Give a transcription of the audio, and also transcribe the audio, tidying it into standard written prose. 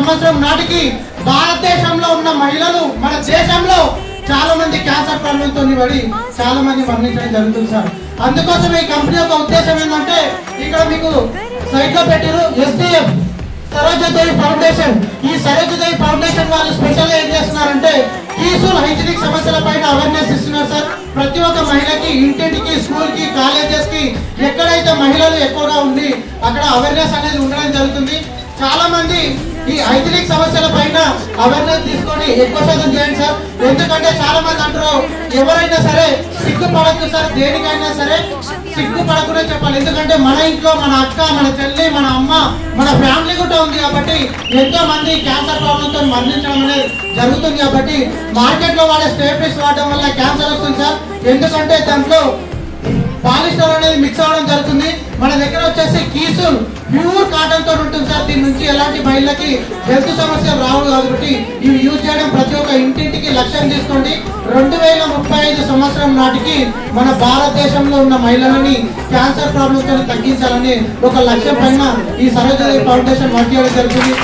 సంవత్సరం నాటికి భారతదేశంలో ఉన్న మహిళలు మన దేశంలో చాలా మంది క్యాన్సర్ ప్రాబ్లంతో పడి చాలా మంది మరణించడం జరుగుతుంది సార్. అందుకోసం ఈ కంపెనీ యొక్క ఉద్దేశం ఏంటంటే ఇక్కడ మీకు సైట్ లో పెట్టారు SDF సరోజదేవి ఫౌండేషన్. ఈ సరోజదేవి ఫౌండేషన్ వాళ్ళు స్పెషల్ ఏం చేస్తున్నారంటే కీసుల్ హైజీనిక్ సమస్యల పైన అవేర్నెస్ ఇస్తున్నారు సార్. ప్రతి ఒక్క మహిళకి ఇంటింటికి, స్కూల్ కి, కాలేజెస్ కి ఎక్కడైతే మహిళలు ఎక్కువగా ఉంది అక్కడ అవేర్నెస్ అనేది ఉండడం జరుగుతుంది. చాలా మంది ఈ హైజీనిక్ సమస్యల పైన అవేర్నెస్ తీసుకొని ఎక్కువ శాతం చేయండి సార్. ఎందుకంటే చాలా మంది అంటారు ఎవరైనా సరే సిగ్గుపడద్దు సార్, దేనికైనా సరే సిగ్గుపడకుండా చెప్పాలి. ఎందుకంటే మన ఇంట్లో మన అక్క, మన చెల్లి, మన అమ్మ, మన ఫ్యామిలీ కూడా ఉంది కాబట్టి ఎంతో మంది క్యాన్సర్ ప్రాబ్లంతో మరణించడం అనేది జరుగుతుంది. కాబట్టి మార్కెట్ లో వాడే స్టేప్లెస్ వాడడం వల్ల క్యాన్సర్ వస్తుంది సార్. ఎందుకంటే దాంట్లో పాలిస్టర్ అనేది మిక్స్ అవ్వడం జరుగుతుంది. మన దగ్గర వచ్చేసి కీసుల్ ప్యూర్ కాటన్ తో ఉంటుంది సార్. దీని నుంచి ఎలాంటి మహిళలకి హెల్త్ సమస్యలు రావు కాబట్టి ఇవి యూజ్ చేయడం ప్రతి ఒక్క ఇంటింటికి లక్ష్యం తీసుకోండి. 2035 సంవత్సరం నాటికి మన భారతదేశంలో ఉన్న మహిళలని క్యాన్సర్ ప్రాబ్లమ్స్ తగ్గించాలని ఒక లక్ష్యం పైన ఈ సరోజదేవి ఫౌండేషన్ వర్క్ చేయడం జరుగుతుంది.